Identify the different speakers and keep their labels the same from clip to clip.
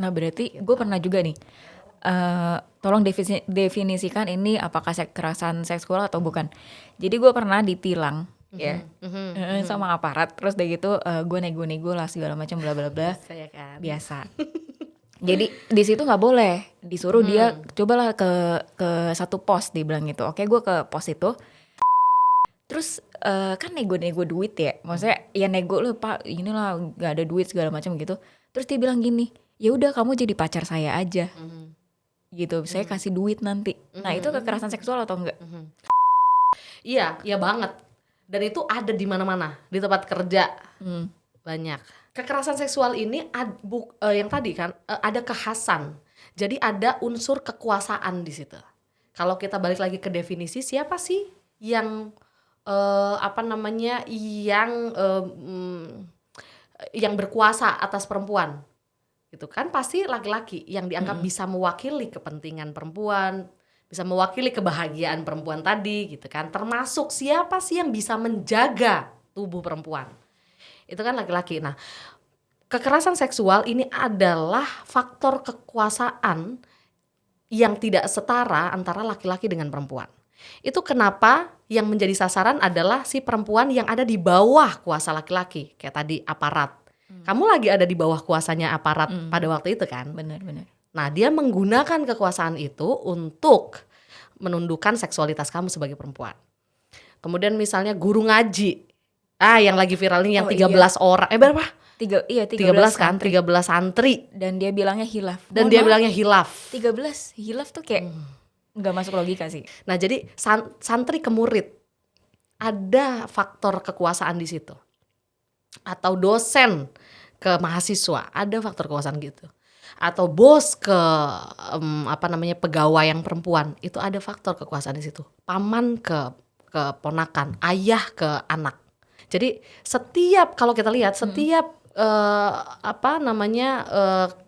Speaker 1: Nah berarti
Speaker 2: gitu.
Speaker 1: gue pernah juga nih, tolong definisikan ini apakah kekerasan seksual atau bukan. Jadi gue pernah ditilang ya sama aparat, terus udah gitu gue nego-nego lah segala macam bla bla bla,
Speaker 2: Biasa ya kan.
Speaker 1: biasa. Jadi di situ nggak boleh, disuruh dia cobalah ke satu pos, dibilang gitu. Oke, gue ke pos itu. Terus kan nego-nego duit ya, maksudnya ya nego lo pak, inilah nggak ada duit segala macam gitu. Terus dia bilang gini, ya udah kamu jadi pacar saya aja, gitu. Saya kasih duit nanti. Nah itu kekerasan seksual atau enggak?
Speaker 2: Iya, iya banget. Dan itu ada di mana-mana, di tempat kerja banyak. Kekerasan seksual ini yang tadi kan ada kekhasan. Jadi ada unsur kekuasaan di situ. Kalau kita balik lagi ke definisi, siapa sih yang yang berkuasa atas perempuan? Gitu kan pasti laki-laki yang dianggap bisa mewakili kepentingan perempuan, bisa mewakili kebahagiaan perempuan tadi gitu kan. Termasuk siapa sih yang bisa menjaga tubuh perempuan? Itu kan laki-laki. Nah, kekerasan seksual ini adalah faktor kekuasaan yang tidak setara antara laki-laki dengan perempuan. Itu kenapa yang menjadi sasaran adalah si perempuan yang ada di bawah kuasa laki-laki, kayak tadi aparat. Kamu lagi ada di bawah kuasanya aparat pada waktu itu kan?
Speaker 1: Benar-benar.
Speaker 2: Nah, dia menggunakan kekuasaan itu untuk menundukkan seksualitas kamu sebagai perempuan. Kemudian misalnya guru ngaji. Yang lagi viral ini yang 13 orang. Berapa? 13 kan? 13 santri.
Speaker 1: Dan dia bilangnya hilaf.
Speaker 2: Dan dia bilangnya hilaf.
Speaker 1: 13 hilaf tuh kayak nggak masuk logika sih.
Speaker 2: Nah, jadi santri ke murid ada faktor kekuasaan di situ. Atau dosen ke mahasiswa ada faktor kekuasaan gitu. Atau bos ke pegawai yang perempuan itu ada faktor kekuasaan di situ. Paman ke ponakan, ayah ke anak. Jadi setiap kalau kita lihat setiap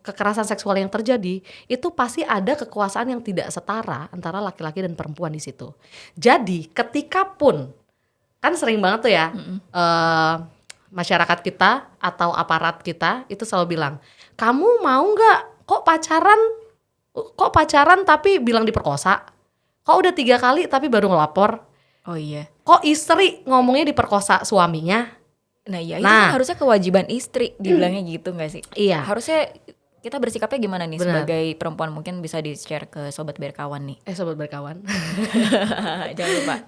Speaker 2: kekerasan seksual yang terjadi itu pasti ada kekuasaan yang tidak setara antara laki-laki dan perempuan di situ. Jadi ketika pun kan sering banget tuh ya masyarakat kita atau aparat kita itu selalu bilang, kamu mau nggak kok pacaran tapi bilang diperkosa, kok udah 3 kali tapi baru ngelapor.
Speaker 1: Oh iya.
Speaker 2: Kok istri ngomongnya diperkosa suaminya.
Speaker 1: Nah ya itu kan harusnya kewajiban istri dibilangnya gitu gak sih?
Speaker 2: Iya.
Speaker 1: Harusnya kita bersikapnya gimana nih? Benar. Sebagai perempuan mungkin bisa di-share ke Sobat Berkawan nih.
Speaker 2: Sobat Berkawan.
Speaker 1: Jangan lupa.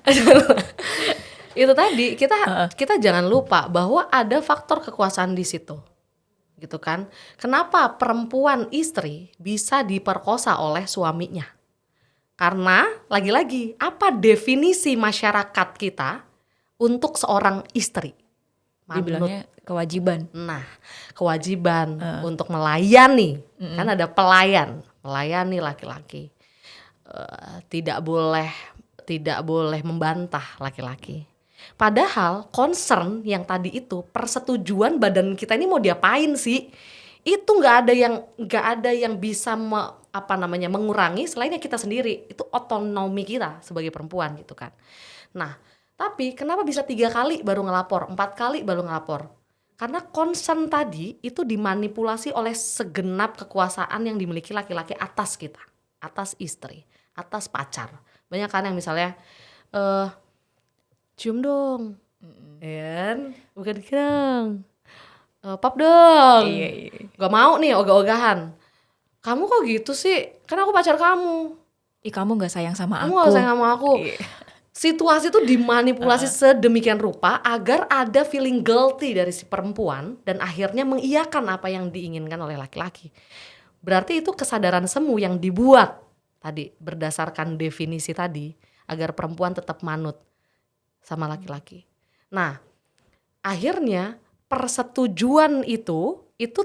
Speaker 2: Itu tadi kita jangan lupa bahwa ada faktor kekuasaan di situ. Gitu kan? Kenapa perempuan istri bisa diperkosa oleh suaminya? Karena lagi-lagi apa definisi masyarakat kita untuk seorang istri?
Speaker 1: Dibilangnya kewajiban.
Speaker 2: Nah, kewajiban untuk melayani. Kan ada melayani laki-laki. Tidak boleh membantah laki-laki. Padahal concern yang tadi itu persetujuan badan kita ini mau diapain sih? Itu nggak ada yang bisa mengurangi selainnya kita sendiri. Itu otonomi kita sebagai perempuan gitu kan. Nah, tapi kenapa bisa 3 kali baru ngelapor, 4 kali baru ngelapor? Karena concern tadi itu dimanipulasi oleh segenap kekuasaan yang dimiliki laki-laki atas kita, atas istri, atas pacar. Banyak kan yang misalnya cium dong, bukan dong, pap dong, gak mau nih ogah-ogahan. Kamu kok gitu sih? Kan aku pacar kamu.
Speaker 1: Kamu gak sayang sama
Speaker 2: kamu
Speaker 1: aku.
Speaker 2: Kamu gak sayang sama aku. Situasi itu dimanipulasi sedemikian rupa agar ada feeling guilty dari si perempuan dan akhirnya mengiyakan apa yang diinginkan oleh laki-laki. Berarti itu kesadaran semu yang dibuat tadi berdasarkan definisi tadi agar perempuan tetap manut sama laki-laki. Nah, akhirnya persetujuan itu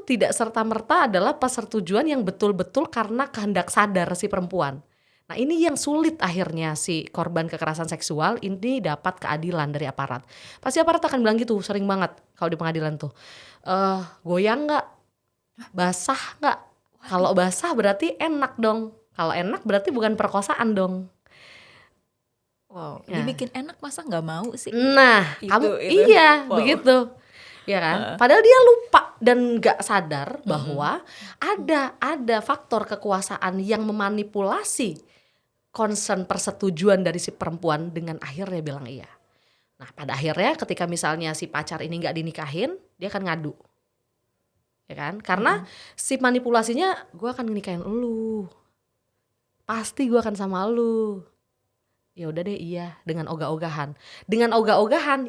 Speaker 2: tidak serta-merta adalah persetujuan yang betul-betul karena kehendak sadar si perempuan. Nah, ini yang sulit akhirnya si korban kekerasan seksual ini dapat keadilan dari aparat. Pasti aparat akan bilang gitu, sering banget kalau di pengadilan tuh. Goyang nggak? Basah nggak? Kalau basah berarti enak dong. Kalau enak berarti bukan perkosaan dong.
Speaker 1: Wow, dibikin enak masa nggak mau sih?
Speaker 2: Nah, iya, wow. Begitu. ya kan? Padahal dia lupa dan nggak sadar bahwa ada faktor kekuasaan yang memanipulasi concern persetujuan dari si perempuan dengan akhirnya bilang iya. Nah pada akhirnya ketika misalnya si pacar ini nggak dinikahin, dia akan ngadu, ya kan? Karena si manipulasinya, gue akan nikahin lu, pasti gue akan sama lu. Ya udah deh iya, dengan ogah-ogahan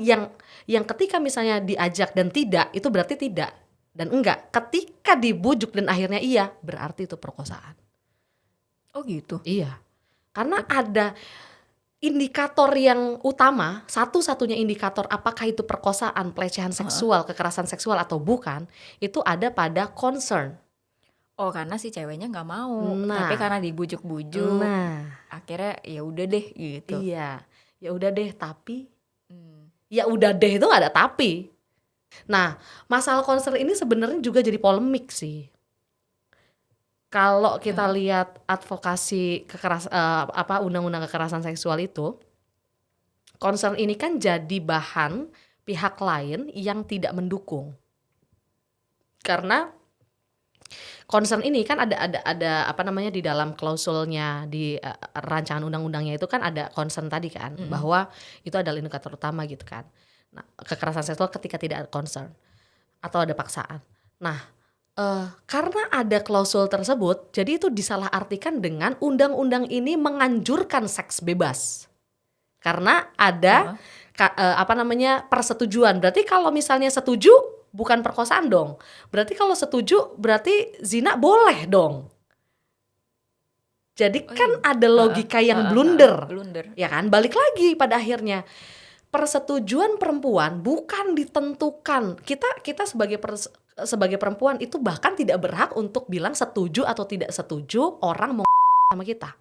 Speaker 2: yang ketika misalnya diajak dan tidak, itu berarti tidak dan enggak. Ketika dibujuk dan akhirnya iya, berarti itu perkosaan.
Speaker 1: Oh gitu.
Speaker 2: Iya, karena ada indikator yang utama, satu-satunya indikator apakah itu perkosaan, pelecehan seksual, kekerasan seksual atau bukan, itu ada pada concern.
Speaker 1: Oh karena si ceweknya nggak mau,
Speaker 2: Nah.
Speaker 1: tapi karena dibujuk-bujuk,
Speaker 2: Nah,
Speaker 1: akhirnya ya udah deh gitu.
Speaker 2: iya, ya udah deh tapi,
Speaker 1: Hmm.
Speaker 2: ya udah deh itu nggak ada tapi. Nah, masalah concern ini sebenarnya juga jadi polemik sih. Kalau kita lihat advokasi undang-undang kekerasan seksual itu, concern ini kan jadi bahan pihak lain yang tidak mendukung. Karena concern ini kan ada apa namanya di dalam klausulnya di rancangan undang-undangnya itu kan ada concern tadi kan, bahwa itu adalah indikator utama gitu kan. Nah, kekerasan seksual ketika tidak ada concern atau ada paksaan. Nah, karena ada klausul tersebut, jadi itu disalahartikan dengan undang-undang ini menganjurkan seks bebas. Karena ada persetujuan. Berarti kalau misalnya setuju bukan perkosaan dong. Berarti kalau setuju berarti zina boleh dong. Jadi kan ada logika yang blunder. Ya kan? Balik lagi pada akhirnya. Persetujuan perempuan bukan ditentukan. Kita sebagai perempuan itu bahkan tidak berhak untuk bilang setuju atau tidak setuju orang mau sama kita.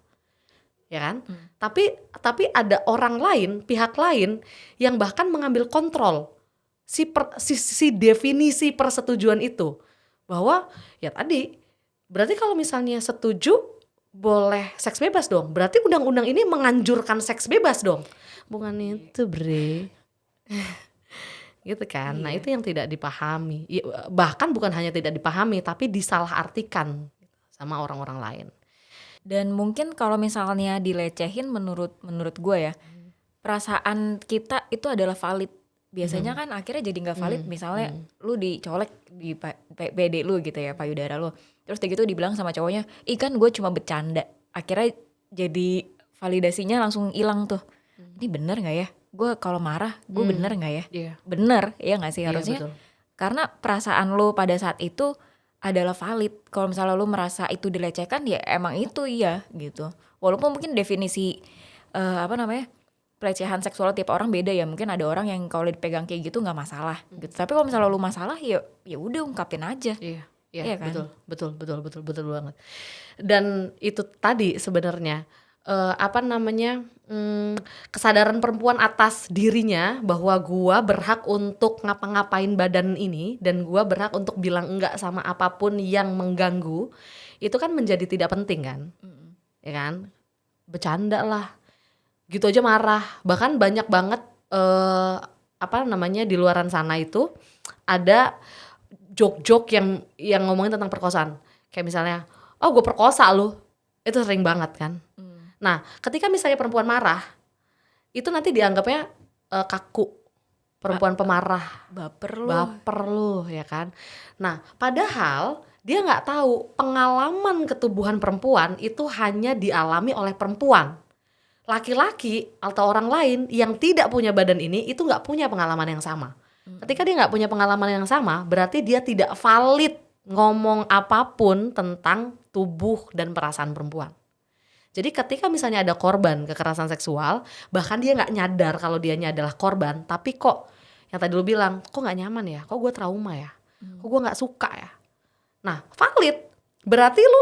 Speaker 2: Ya kan? Tapi ada orang lain, pihak lain yang bahkan mengambil kontrol si definisi persetujuan itu. Bahwa ya tadi berarti kalau misalnya setuju boleh seks bebas dong. Berarti undang-undang ini menganjurkan seks bebas dong. Bukan itu, Bre. Gitu kan. Nah, itu yang tidak dipahami. Bahkan bukan hanya tidak dipahami tapi disalahartikan sama orang-orang lain.
Speaker 1: Dan mungkin kalau misalnya dilecehin menurut gue ya, perasaan kita itu adalah valid. Biasanya kan akhirnya jadi nggak valid. Misalnya lu dicolek di PD lu gitu ya, payudara lu. Terus gitu dibilang sama cowoknya, ih kan gue cuma bercanda. Akhirnya jadi validasinya langsung hilang tuh. Ini bener nggak ya? Gue kalau marah, gue bener nggak ya?
Speaker 2: Iya.
Speaker 1: Bener, ya nggak sih harusnya?
Speaker 2: Betul.
Speaker 1: Karena perasaan lu pada saat itu adalah valid. Kalau misalnya lu merasa itu dilecehkan, ya emang itu iya gitu. Walaupun mungkin definisi pelecehan seksual tiap orang beda ya. Mungkin ada orang yang kalau dipegang kayak gitu nggak masalah gitu. Tapi kalau misalnya lu masalah, ya udah ungkapin aja.
Speaker 2: Iya
Speaker 1: kan?
Speaker 2: betul banget. Dan itu tadi sebenarnya kesadaran perempuan atas dirinya bahwa gua berhak untuk ngapa-ngapain badan ini dan gua berhak untuk bilang enggak sama apapun yang mengganggu, itu kan menjadi tidak penting kan. Ya kan? Bercanda lah. Gitu aja marah. Bahkan banyak banget di luaran sana itu ada jok-jok yang ngomongin tentang perkosaan. Kayak misalnya, oh gue perkosa lu. Itu sering banget kan. Nah, ketika misalnya perempuan marah, itu nanti dianggapnya kaku, perempuan pemarah, baper lu, ya kan. Nah, padahal dia nggak tahu pengalaman ketubuhan perempuan itu hanya dialami oleh perempuan. Laki-laki atau orang lain yang tidak punya badan ini itu nggak punya pengalaman yang sama. Ketika dia nggak punya pengalaman yang sama, berarti dia tidak valid ngomong apapun tentang tubuh dan perasaan perempuan. Jadi ketika misalnya ada korban kekerasan seksual, bahkan dia nggak nyadar kalau dianya adalah korban, tapi kok yang tadi lu bilang, kok nggak nyaman ya, kok gue trauma ya, kok gue nggak suka ya. Nah, valid, berarti lu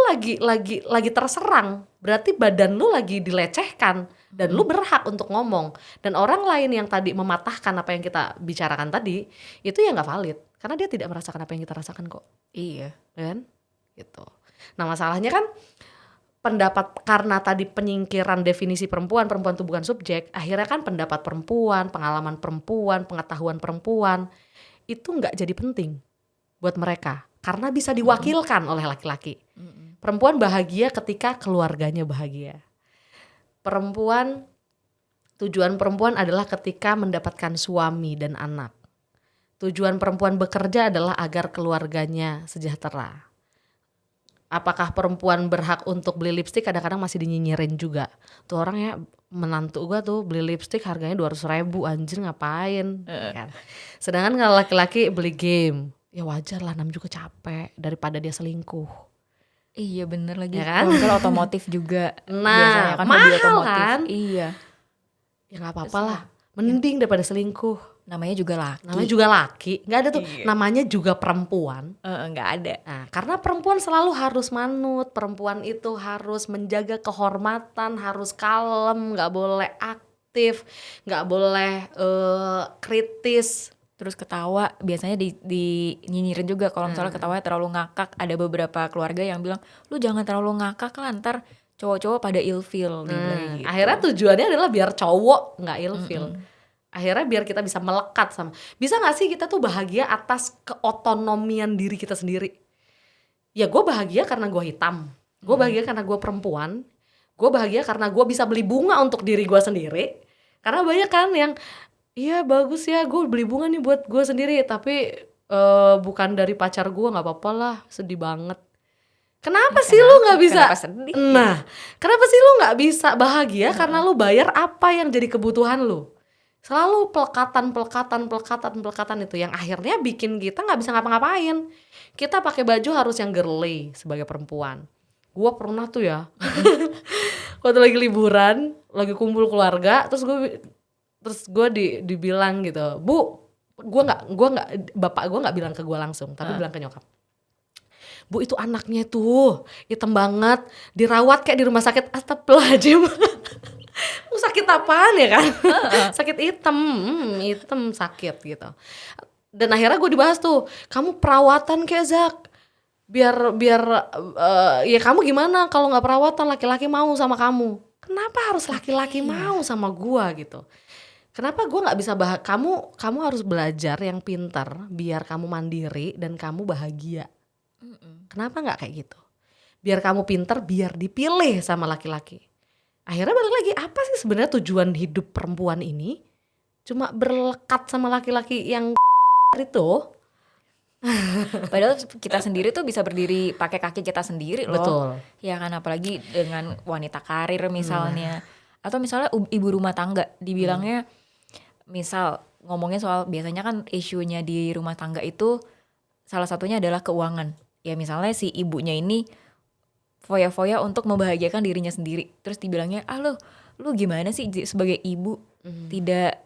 Speaker 2: lagi terserang, berarti badan lu lagi dilecehkan dan lu berhak untuk ngomong. Dan orang lain yang tadi mematahkan apa yang kita bicarakan tadi, itu ya nggak valid, karena dia tidak merasakan apa yang kita rasakan kok.
Speaker 1: Iya,
Speaker 2: kan? Gitu. Nah, masalahnya kan pendapat karena tadi penyingkiran definisi perempuan tuh bukan subjek, akhirnya kan pendapat perempuan, pengalaman perempuan, pengetahuan perempuan itu nggak jadi penting buat mereka karena bisa diwakilkan oleh laki-laki. Perempuan bahagia ketika keluarganya bahagia. Tujuan perempuan adalah ketika mendapatkan suami dan anak. Tujuan perempuan bekerja adalah agar keluarganya sejahtera. Apakah perempuan berhak untuk beli lipstik? Kadang-kadang masih dinyinyirin juga. Tuh orang ya, menantu gua tuh beli lipstik harganya 200.000, anjir ngapain? Kan. Sedangkan kalau laki-laki beli game, ya wajar lah, namanya juga capek daripada dia selingkuh.
Speaker 1: Iya bener lagi.
Speaker 2: Ya kan?
Speaker 1: Kalau misalnya otomotif juga.
Speaker 2: Nah,
Speaker 1: biasanya kan hobi
Speaker 2: mahal
Speaker 1: otomotif.
Speaker 2: kan?
Speaker 1: Iya.
Speaker 2: Ya nggak apa-apa lah, mending daripada selingkuh.
Speaker 1: Namanya juga laki.
Speaker 2: Namanya juga laki, nggak ada tuh.
Speaker 1: Iya.
Speaker 2: Namanya juga perempuan.
Speaker 1: Nggak ada.
Speaker 2: Nah, karena perempuan selalu harus manut, perempuan itu harus menjaga kehormatan, harus kalem, nggak boleh aktif, nggak boleh kritis.
Speaker 1: Terus ketawa biasanya nyinyirin juga kalau misalnya ketawanya terlalu ngakak. Ada beberapa keluarga yang bilang, lu jangan terlalu ngakak lah, ntar cowok-cowok pada ilfil. Gitu.
Speaker 2: Akhirnya tujuannya adalah biar cowok nggak ilfil. Akhirnya biar kita bisa melekat sama. Bisa nggak sih kita tuh bahagia atas keotonomian diri kita sendiri? Ya gue bahagia karena gue hitam, gue bahagia karena gue perempuan, gue bahagia karena gue bisa beli bunga untuk diri gue sendiri. Karena banyak kan yang iya bagus ya, gue beli bunga nih buat gue sendiri, tapi bukan dari pacar gue, nggak apa-apa lah, sedih banget. Kenapa sih lu nggak bisa?
Speaker 1: Kenapa sedih?
Speaker 2: Nah, kenapa sih lu nggak bisa bahagia karena lu bayar apa yang jadi kebutuhan lu? Selalu pelekatan itu yang akhirnya bikin kita nggak bisa ngapa-ngapain. Kita pakai baju harus yang girly sebagai perempuan. Gue pernah tuh ya, waktu lagi liburan, lagi kumpul keluarga, terus gue dibilang gitu, Bu, bapak gue nggak bilang ke gue langsung, tapi bilang ke nyokap. Bu, itu anaknya tuh hitam banget, dirawat kayak di rumah sakit. Astagfirullahaladzim. Sakit apaan ya kan? Sakit hitam sakit gitu. Dan akhirnya gue dibahas tuh, kamu perawatan kayak Zak, biar ya kamu gimana kalau nggak perawatan, laki-laki mau sama kamu? Kenapa harus laki-laki mau sama gue gitu? Kenapa gue nggak bisa kamu harus belajar yang pintar biar kamu mandiri dan kamu bahagia. Kenapa nggak kayak gitu? Biar kamu pintar, biar dipilih sama laki-laki. Akhirnya balik lagi, apa sih sebenarnya tujuan hidup perempuan ini? Cuma berlekat sama laki-laki yang itu.
Speaker 1: Padahal kita sendiri tuh bisa berdiri pakai kaki kita sendiri loh.
Speaker 2: Betul.
Speaker 1: Ya kan, apalagi dengan wanita karir misalnya. Atau misalnya ibu rumah tangga, dibilangnya misal ngomongin soal, biasanya kan isunya di rumah tangga itu salah satunya adalah keuangan. Ya misalnya si ibunya ini foya-foya untuk membahagiakan dirinya sendiri. Terus dibilangnya, lu gimana sih sebagai ibu tidak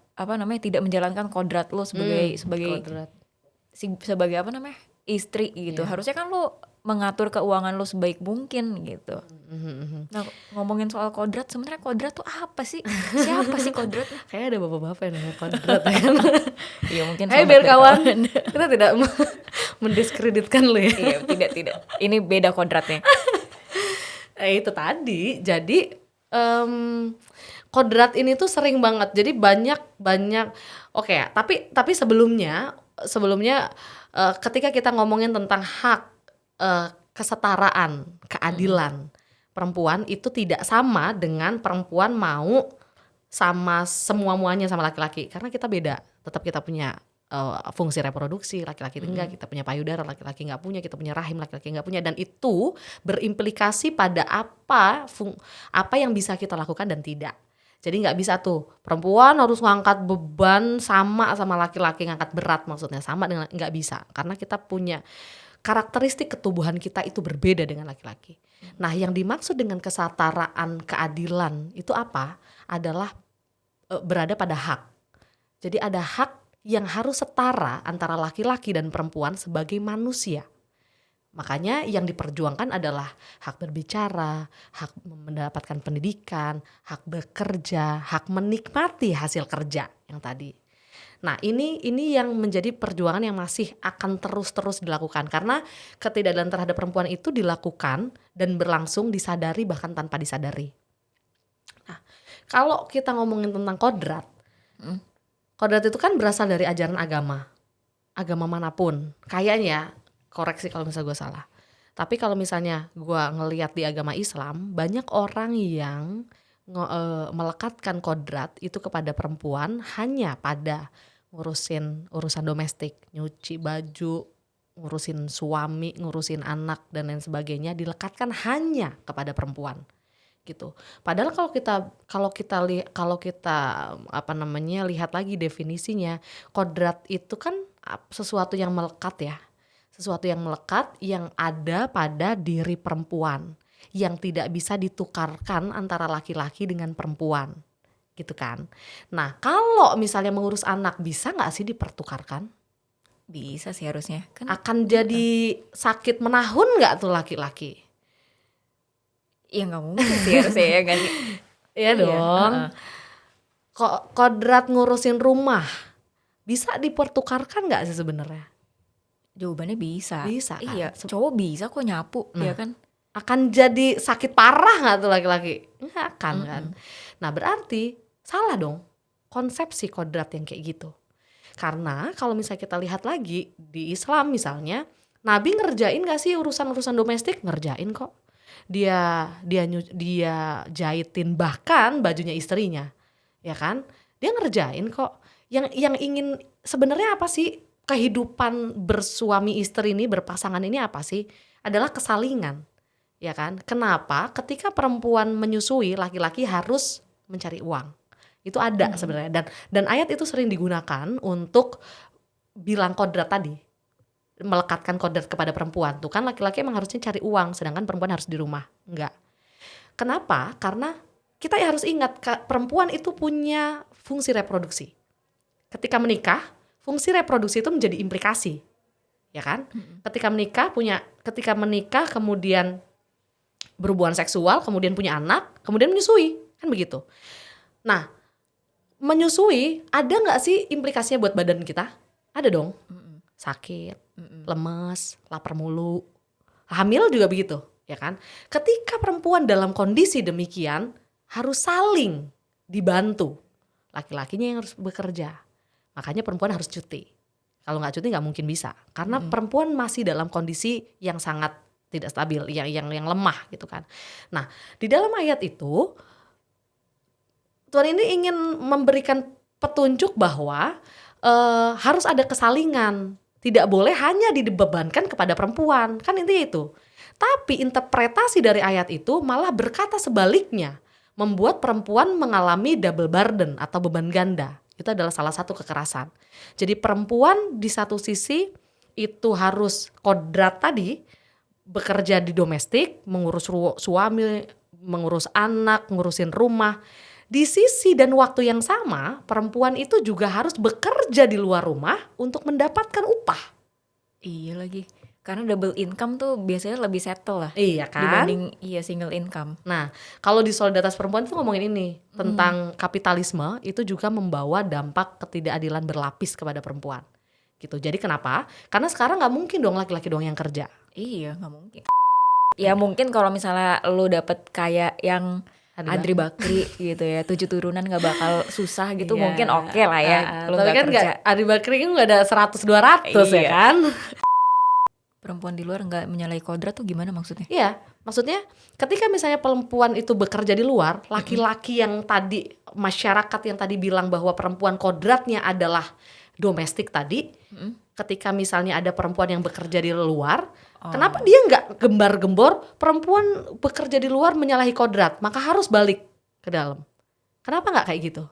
Speaker 1: menjalankan kodrat lo sebagai istri gitu. Harusnya kan lu mengatur keuangan lu sebaik mungkin gitu. Nah, ngomongin soal kodrat, sebenarnya kodrat tuh apa sih? Siapa sih kodrat?
Speaker 2: Kayaknya ada bapak-bapak yang namanya kodrat ya kan.
Speaker 1: Iya mungkin.
Speaker 2: Hai biar kawan, kita tidak mendiskreditkan lu ya.
Speaker 1: Iya, tidak. Ini beda kodratnya.
Speaker 2: Itu tadi, jadi kodrat ini tuh sering banget. Jadi banyak. Oke, tapi sebelumnya ketika kita ngomongin tentang hak kesetaraan, keadilan perempuan, itu tidak sama dengan perempuan mau sama semua-muanya sama laki-laki, karena kita beda. Tetap kita punya fungsi reproduksi, laki-laki enggak, kita punya payudara, laki-laki nggak punya, kita punya rahim, laki-laki nggak punya, dan itu berimplikasi pada apa yang bisa kita lakukan dan tidak. Jadi nggak bisa tuh perempuan harus ngangkat beban sama laki-laki, ngangkat berat maksudnya sama dengan, nggak bisa, karena kita punya karakteristik ketubuhan kita itu berbeda dengan laki-laki. Nah, yang dimaksud dengan kesetaraan, keadilan itu apa? Adalah berada pada hak. Jadi ada hak yang harus setara antara laki-laki dan perempuan sebagai manusia. Makanya yang diperjuangkan adalah hak berbicara, hak mendapatkan pendidikan, hak bekerja, hak menikmati hasil kerja yang tadi. Nah, ini yang menjadi perjuangan yang masih akan terus dilakukan, karena ketidakadilan terhadap perempuan itu dilakukan dan berlangsung, disadari bahkan tanpa disadari. Nah, kalau kita ngomongin tentang kodrat, kodrat itu kan berasal dari ajaran agama. agama manapun, kayaknya, koreksi kalau misalnya gue salah. Tapi kalau misalnya gue ngelihat di agama Islam, banyak orang yang melekatkan kodrat itu kepada perempuan hanya pada ngurusin urusan domestik, nyuci baju, ngurusin suami, ngurusin anak dan lain sebagainya, dilekatkan hanya kepada perempuan gitu. Padahal kalau kita lihat lagi definisinya, kodrat itu kan sesuatu yang melekat ya. Sesuatu yang melekat yang ada pada diri perempuan, yang tidak bisa ditukarkan antara laki-laki dengan perempuan gitu kan. Nah kalau misalnya mengurus anak, bisa gak sih dipertukarkan?
Speaker 1: Bisa sih harusnya kan.
Speaker 2: Akan jadi sakit menahun gak tuh laki-laki?
Speaker 1: Ya nggak mungkin sih harusnya ya gak sih?
Speaker 2: Iya dong. Kodrat ngurusin rumah bisa dipertukarkan gak sih sebenarnya?
Speaker 1: Jawabannya bisa.
Speaker 2: Bisa kan?
Speaker 1: Iya, cowok bisa kok nyapu, ya kan?
Speaker 2: Akan jadi sakit parah gak tuh laki-laki? Enggak akan kan. Nah berarti salah dong konsepsi kodrat yang kayak gitu. Karena kalau misalnya kita lihat lagi di Islam misalnya, Nabi ngerjain gak sih urusan-urusan domestik? Ngerjain kok. Dia jahitin bahkan bajunya istrinya, ya kan? Dia ngerjain kok. Yang ingin sebenarnya apa sih kehidupan bersuami istri ini, berpasangan ini apa sih? Adalah kesalingan, ya kan? Kenapa? Ketika perempuan menyusui, laki-laki harus mencari uang. Itu ada sebenarnya dan ayat itu sering digunakan untuk bilang kodrat tadi. Melekatkan kodrat kepada perempuan. Tuh kan laki-laki emang harusnya cari uang, sedangkan perempuan harus di rumah. Enggak. Kenapa? Karena kita harus ingat perempuan itu punya fungsi reproduksi. Ketika menikah, fungsi reproduksi itu menjadi implikasi. Ya kan? Ketika menikah kemudian berhubungan seksual, kemudian punya anak, kemudian menyusui. Kan begitu. Nah, menyusui ada nggak sih implikasinya buat badan kita? Ada dong. Sakit, lemes, lapar mulu. Hamil juga begitu, ya kan? Ketika perempuan dalam kondisi demikian harus saling dibantu. Laki-lakinya yang harus bekerja. Makanya perempuan harus cuti. Kalau nggak cuti nggak mungkin bisa. Karena perempuan masih dalam kondisi yang sangat tidak stabil, yang lemah gitu kan. Nah, di dalam ayat itu Tuhan ini ingin memberikan petunjuk bahwa harus ada kesalingan. Tidak boleh hanya dibebankan kepada perempuan. Kan intinya itu. Tapi interpretasi dari ayat itu malah berkata sebaliknya. Membuat perempuan mengalami double burden atau beban ganda. Itu adalah salah satu kekerasan. Jadi perempuan di satu sisi itu harus kodrat tadi. Bekerja di domestik, mengurus suami, mengurus anak, ngurusin rumah. Di sisi dan waktu yang sama, perempuan itu juga harus bekerja di luar rumah untuk mendapatkan upah.
Speaker 1: Iya lagi. Karena double income tuh biasanya lebih settle lah.
Speaker 2: Iya kan?
Speaker 1: Dibanding single income.
Speaker 2: Nah, kalau di solidaritas perempuan itu ngomongin ini. Tentang kapitalisme itu juga membawa dampak ketidakadilan berlapis kepada perempuan. Gitu. Jadi kenapa? Karena sekarang gak mungkin dong laki-laki doang yang kerja.
Speaker 1: Iya gak mungkin. Ya mungkin kalau misalnya lo dapet kayak yang Adri Bakri gitu ya, 7 turunan gak bakal susah gitu, mungkin oke lah ya.
Speaker 2: Tapi kan kerja. Adri Bakri kan gak ada 100-200 ya kan.
Speaker 1: Perempuan di luar gak menyalahi kodrat tuh gimana maksudnya?
Speaker 2: Iya, maksudnya ketika misalnya perempuan itu bekerja di luar, laki-laki yang tadi, masyarakat yang tadi bilang bahwa perempuan kodratnya adalah domestik tadi, ketika misalnya ada perempuan yang bekerja di luar, kenapa dia nggak gembar-gembor perempuan bekerja di luar menyalahi kodrat, maka harus balik ke dalam? Kenapa nggak kayak gitu?